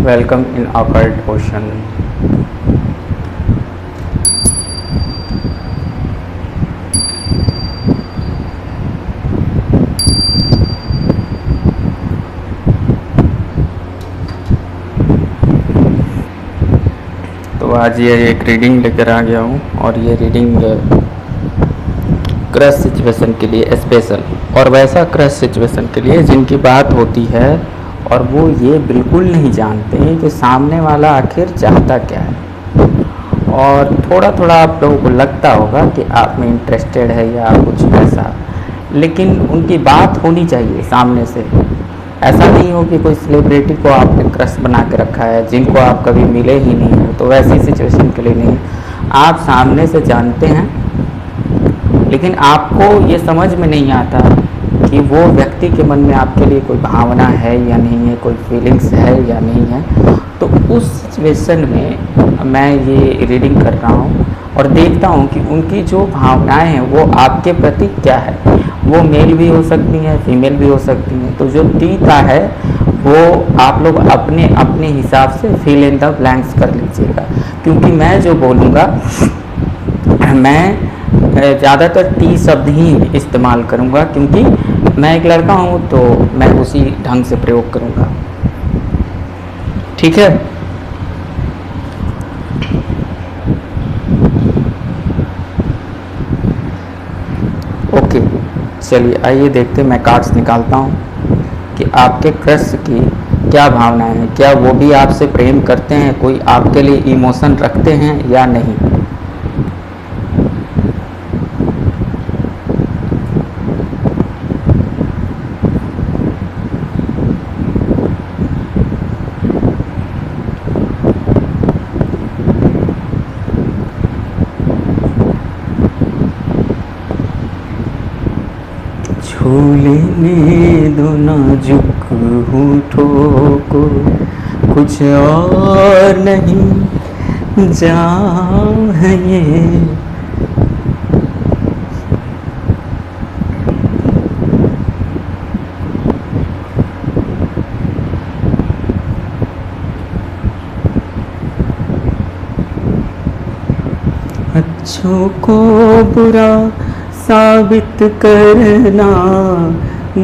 Welcome in Occult Ocean. तो आज ये एक रीडिंग लेकर आ गया हूँ और ये रीडिंग क्रश सिचुएशन के लिए स्पेशल, और वैसा क्रश सिचुएशन के लिए जिनकी बात होती है और वो ये बिल्कुल नहीं जानते हैं कि सामने वाला आखिर चाहता क्या है, और थोड़ा थोड़ा आप लोगों को लगता होगा कि आप में इंटरेस्टेड है या कुछ ऐसा, लेकिन उनकी बात होनी चाहिए सामने से। ऐसा नहीं हो कि कोई सेलिब्रिटी को आपने क्रश बना के रखा है जिनको आप कभी मिले ही नहीं हो, तो वैसी सिचुएशन के लिए नहीं। आप सामने से जानते हैं लेकिन आपको ये समझ में नहीं आता कि वो व्यक्ति के मन में आपके लिए कोई भावना है या नहीं है, कोई फीलिंग्स है या नहीं है। तो उस सिचुएशन में मैं ये रीडिंग कर रहा हूँ और देखता हूँ कि उनकी जो भावनाएं हैं वो आपके प्रति क्या है। वो मेल भी हो सकती हैं, फीमेल भी हो सकती हैं। तो जो तीता है वो आप लोग अपने अपने हिसाब से फिल इन द ब्लैंक्स कर लीजिएगा, क्योंकि मैं जो बोलूँगा मैं ज़्यादातर टी शब्द ही इस्तेमाल करूँगा, क्योंकि मैं एक लड़का हूँ तो मैं उसी ढंग से प्रयोग करूँगा। ठीक है। ओके, चलिए आइए देखते हैं। मैं कार्ड्स निकालता हूँ कि आपके क्रश की क्या भावनाएं हैं। क्या वो भी आपसे प्रेम करते हैं, कोई आपके लिए इमोशन रखते हैं या नहीं। लेने दो नाजुक होठों को, कुछ और नहीं जाम है ये। अच्छों को बुरा साबित करना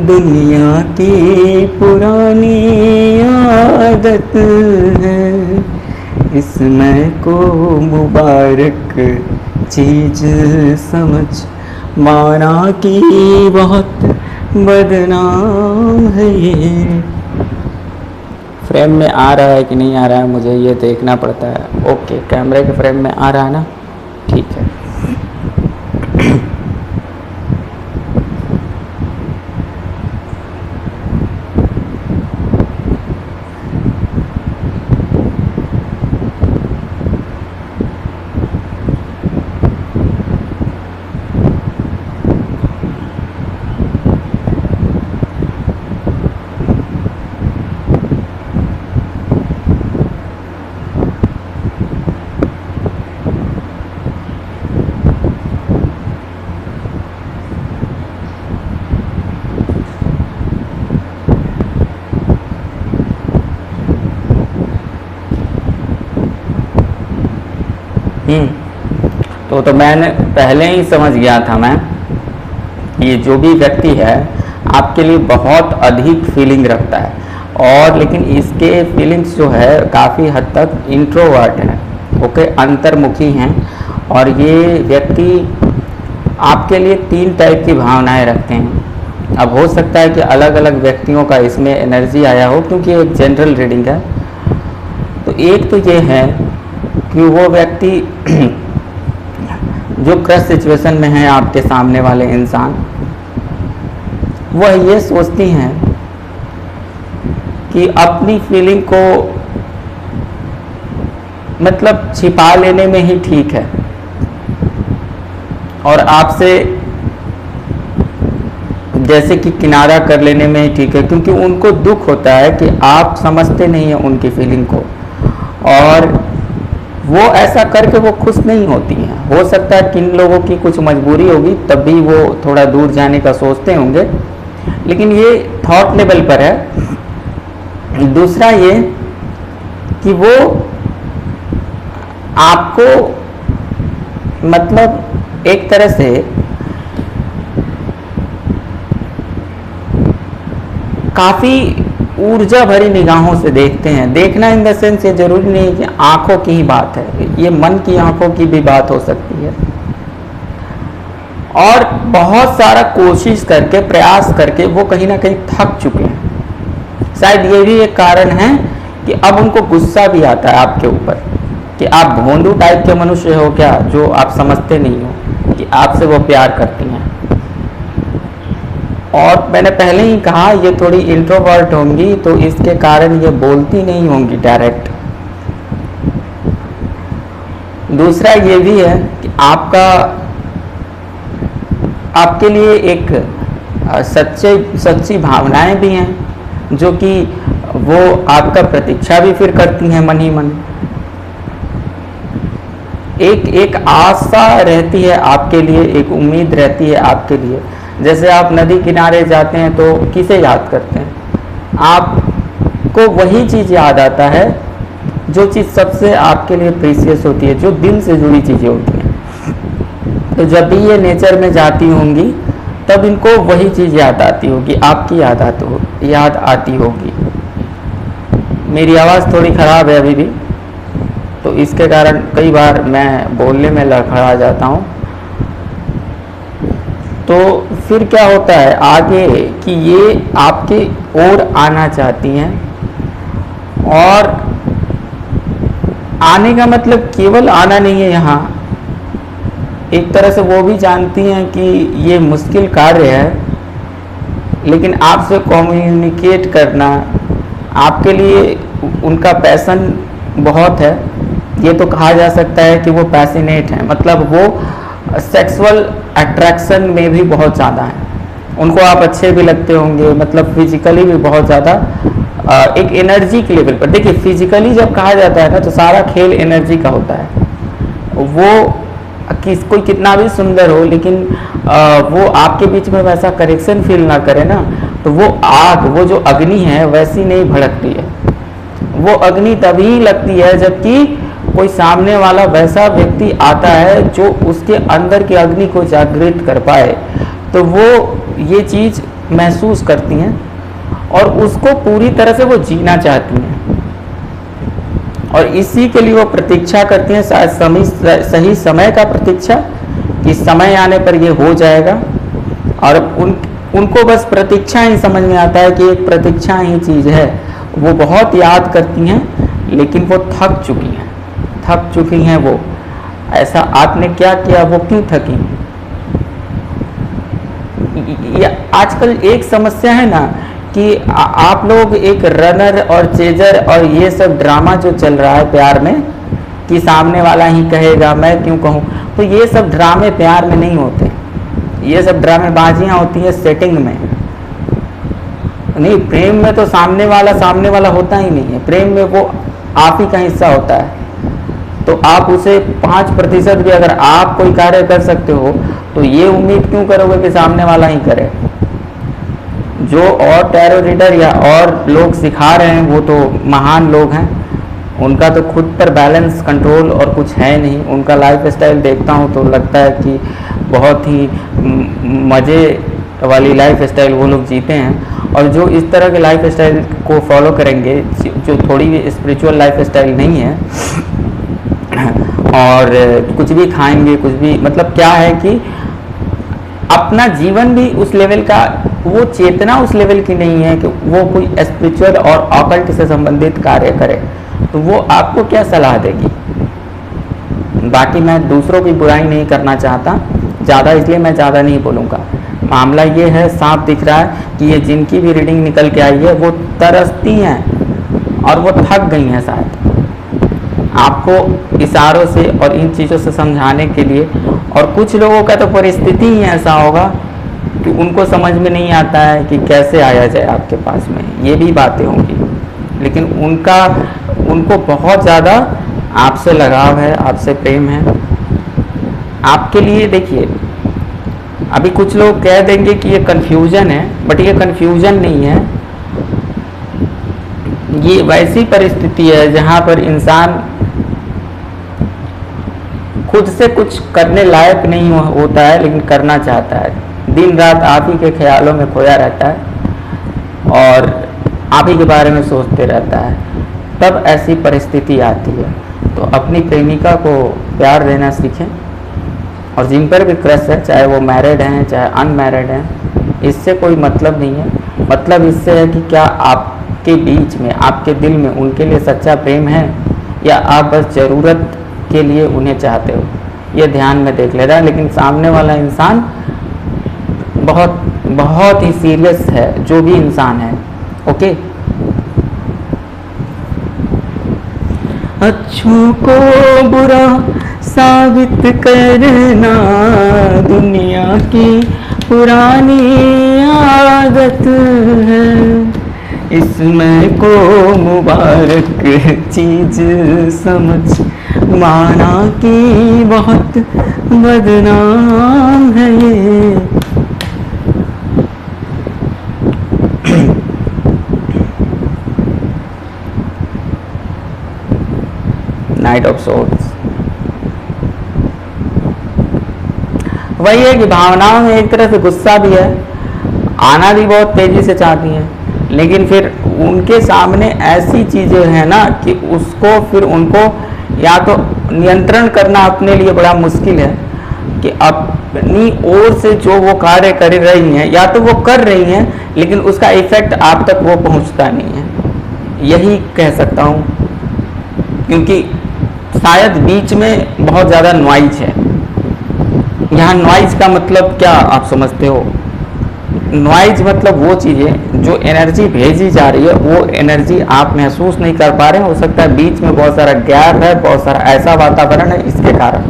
दुनिया की पुरानी आदत है। इसमें को मुबारक चीज समझ माना कि बहुत बदनाम है ये। फ्रेम में आ रहा है कि नहीं आ रहा है मुझे ये देखना पड़ता है। ओके, कैमरे के फ्रेम में आ रहा है ना, ठीक है। तो मैंने पहले ही समझ गया था मैं कि ये जो भी व्यक्ति है आपके लिए बहुत अधिक फीलिंग रखता है, और लेकिन इसके फीलिंग्स जो है काफ़ी हद तक इंट्रोवर्ट है। ओके, अंतर्मुखी हैं। और ये व्यक्ति आपके लिए 3 टाइप की भावनाएं रखते हैं। अब हो सकता है कि अलग अलग व्यक्तियों का इसमें एनर्जी आया हो, क्योंकि एक जनरल रीडिंग है। तो एक तो ये है कि वो व्यक्ति जो क्रश सिचुएशन में है आपके सामने वाले इंसान, वह ये सोचती हैं कि अपनी फीलिंग को मतलब छिपा लेने में ही ठीक है और आपसे जैसे कि किनारा कर लेने में ही ठीक है, क्योंकि उनको दुख होता है कि आप समझते नहीं हैं उनकी फीलिंग को, और वो ऐसा करके वो खुश नहीं होती हैं। हो सकता है किन लोगों की कुछ मजबूरी होगी तब भी वो थोड़ा दूर जाने का सोचते होंगे, लेकिन ये थॉट लेवल पर है। दूसरा ये कि वो आपको मतलब एक तरह से काफी ऊर्जा भरी निगाहों से देखते हैं। देखना इन द सेंस ये जरूरी नहीं कि आंखों की ही बात है, ये मन की आंखों की भी बात हो सकती है। और बहुत सारा कोशिश करके प्रयास करके वो कहीं ना कहीं थक चुके हैं। शायद ये भी एक कारण है कि अब उनको गुस्सा भी आता है आपके ऊपर कि आप भोंदू टाइप के मनुष्य हो क्या, जो आप समझते नहीं हो कि आपसे वो प्यार करती हैं। और मैंने पहले ही कहा ये थोड़ी इंट्रोवर्ट होंगी, तो इसके कारण ये बोलती नहीं होंगी डायरेक्ट। दूसरा ये भी है कि आपके लिए एक सच्ची भावनाएं भी हैं, जो कि वो आपका प्रतीक्षा भी फिर करती हैं मन ही मन। एक आशा रहती है आपके लिए, एक उम्मीद रहती है आपके लिए। जैसे आप नदी किनारे जाते हैं तो किसे याद करते हैं? आपको वही चीज़ याद आता है जो चीज़ सबसे आपके लिए प्रीसियस होती है, जो दिल से जुड़ी चीज़ें होती हैं। तो जब भी ये नेचर में जाती होंगी तब इनको वही चीज़ याद आती होगी, आपकी याद आती होगी। मेरी आवाज़ थोड़ी ख़राब है अभी भी, तो इसके कारण कई बार मैं बोलने में लड़खड़ा जाता हूँ। तो फिर क्या होता है आगे कि ये आपके ओर आना चाहती हैं, और आने का मतलब केवल आना नहीं है यहाँ। एक तरह से वो भी जानती हैं कि ये मुश्किल कार्य है, लेकिन आपसे कम्युनिकेट करना आपके लिए उनका पैशन बहुत है। ये तो कहा जा सकता है कि वो पैशनेट हैं, मतलब वो सेक्सुअल अट्रैक्शन में भी बहुत ज़्यादा हैं। उनको आप अच्छे भी लगते होंगे, मतलब फिजिकली भी बहुत ज़्यादा एक एनर्जी के लेवल पर। देखिए फिजिकली जब कहा जाता है ना, तो सारा खेल एनर्जी का होता है। वो कोई कितना भी सुंदर हो, लेकिन वो आपके बीच में वैसा कनेक्शन फील ना करे ना, तो वो आग, वो जो अग्नि है वैसी नहीं भड़कती है। वो अग्नि तभी लगती है जबकि कोई सामने वाला वैसा व्यक्ति आता है जो उसके अंदर की अग्नि को जागृत कर पाए, तो वो ये चीज़ महसूस करती हैं और उसको पूरी तरह से वो जीना चाहती हैं। और इसी के लिए वो प्रतीक्षा करती हैं, शायद सही समय का प्रतीक्षा, कि समय आने पर ये हो जाएगा। और उनको बस प्रतीक्षा ही समझ में आता है कि एक प्रतीक्षा ही चीज़ है। वो बहुत याद करती हैं, लेकिन वो थक चुकी हैं वो। ऐसा आपने क्या किया, वो क्यों थकी? आजकल एक समस्या है ना कि आप लोग एक रनर और चेजर और ये सब ड्रामा जो चल रहा है प्यार में, कि सामने वाला ही कहेगा मैं क्यों कहूँ, तो ये सब ड्रामे प्यार में नहीं होते। ये सब ड्रामेबाजियाँ होती है सेटिंग में। नहीं, प्रेम में तो सामने वाला होता ही नहीं है। प्रेम में वो आप ही का हिस्सा होता है। तो आप उसे 5% भी अगर आप कोई कार्य कर सकते हो, तो ये उम्मीद क्यों करोगे कि सामने वाला ही करे? जो और टैरो रीडर या और लोग सिखा रहे हैं वो तो महान लोग हैं। उनका तो खुद पर बैलेंस कंट्रोल और कुछ है नहीं। उनका लाइफ स्टाइल देखता हूँ तो लगता है कि बहुत ही मज़े वाली लाइफ स्टाइल वो लोग जीते हैं। और जो इस तरह के लाइफ स्टाइल को फॉलो करेंगे, जो थोड़ी भी स्पिरिचुअल लाइफ स्टाइल नहीं है, और कुछ भी खाएंगे, कुछ भी, मतलब क्या है कि अपना जीवन भी उस लेवल का, वो चेतना उस लेवल की नहीं है कि वो कोई स्पिरिचुअल और ऑकल्ट से संबंधित कार्य करे, तो वो आपको क्या सलाह देगी? बाकी मैं दूसरों की बुराई नहीं करना चाहता ज़्यादा, इसलिए मैं ज़्यादा नहीं बोलूँगा। मामला ये है, साफ दिख रहा है कि ये जिनकी भी रीडिंग निकल के आई है वो तरसती हैं और वो थक गई हैं शायद आपको इशारों से और इन चीज़ों से समझाने के लिए। और कुछ लोगों का तो परिस्थिति ही ऐसा होगा कि उनको समझ में नहीं आता है कि कैसे आया जाए आपके पास में, ये भी बातें होंगी। लेकिन उनको बहुत ज़्यादा आपसे लगाव है, आपसे प्रेम है आपके लिए। देखिए अभी कुछ लोग कह देंगे कि ये कन्फ्यूज़न है, बट ये कन्फ्यूज़न नहीं है, ये वैसी परिस्थिति है जहाँ पर इंसान खुद से कुछ करने लायक नहीं होता है, लेकिन करना चाहता है। दिन रात आप ही के ख्यालों में खोया रहता है और आप ही के बारे में सोचते रहता है। तब ऐसी परिस्थिति आती है। तो अपनी प्रेमिका को प्यार देना सीखें, और जिन पर भी क्रश है, चाहे वो मैरिड हैं चाहे अनमैरिड हैं, इससे कोई मतलब नहीं है। मतलब इससे है कि क्या आपके बीच में, आपके दिल में उनके लिए सच्चा प्रेम है, या आप बस ज़रूरत के लिए उन्हें चाहते हो। ये ध्यान में देख लेना। लेकिन सामने वाला इंसान बहुत बहुत ही सीरियस है, जो भी इंसान है। ओके, अच्छों को बुरा साबित करना दुनिया की पुरानी आदत है, इसमें को मुबारक चीज समझ माना कि बहुत बदनाम है ये। नाइट ऑफ सोर्ड्स वही है कि भावनाओं में एक तरह से गुस्सा भी है, आना भी बहुत तेजी से चाहती है, लेकिन फिर उनके सामने ऐसी चीजें हैं ना कि उसको फिर उनको या तो नियंत्रण करना अपने लिए बड़ा मुश्किल है कि अपनी ओर से जो वो कार्य कर रही हैं, या तो वो कर रही हैं लेकिन उसका इफेक्ट आप तक वो पहुंचता नहीं है। यही कह सकता हूँ, क्योंकि शायद बीच में बहुत ज़्यादा नॉइज है। यहाँ नॉइज का मतलब क्या आप समझते हो? नॉइज मतलब वो चीज़ें जो एनर्जी भेजी जा रही है, वो एनर्जी आप महसूस नहीं कर पा रहे हैं। हो सकता है बीच में बहुत सारा गैप है, बहुत सारा ऐसा वातावरण है, इसके कारण।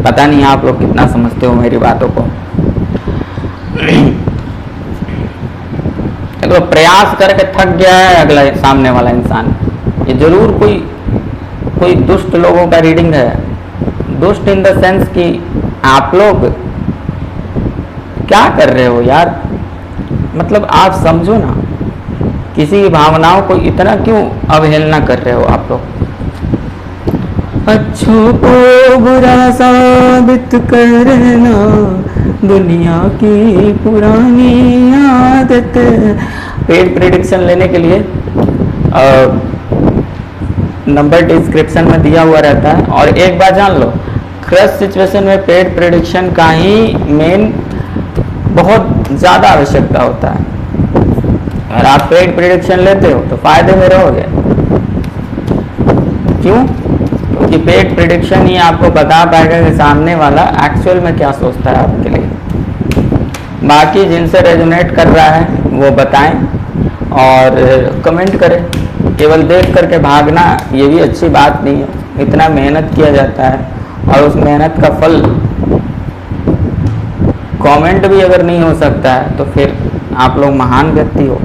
पता नहीं आप लोग कितना समझते हो मेरी बातों को। तो प्रयास करके थक गया है अगला सामने वाला इंसान, ये जरूर कोई दुष्ट लोगों का रीडिंग है। दुष्ट इन द सेंस कि आप लोग क्या कर रहे हो यार, मतलब आप समझो ना, किसी की भावनाओं को इतना क्यों अवहेलना कर रहे हो आप लोग। अच्छों को बुरा साबित करना दुनिया की पुरानी आदत। पेड प्रेडिक्शन लेने के लिए नंबर डिस्क्रिप्शन में दिया हुआ रहता है। और एक बात जान लो, क्रश सिचुएशन में पेड प्रेडिक्शन का ही मेन बहुत ज़्यादा आवश्यकता होता है। अगर आप पेड प्रेडिक्शन लेते हो तो फायदे में रहोगे। क्यों? क्योंकि पेड प्रेडिक्शन ही आपको बता पाएगा कि सामने वाला एक्चुअल में क्या सोचता है आपके लिए। बाकी जिनसे रेजोनेट कर रहा है वो बताएं और कमेंट करें। केवल देख करके भागना ये भी अच्छी बात नहीं है। इतना मेहनत किया जाता है और उस मेहनत का फल कमेंट भी अगर नहीं हो सकता है तो फिर आप लोग महान व्यक्ति हो।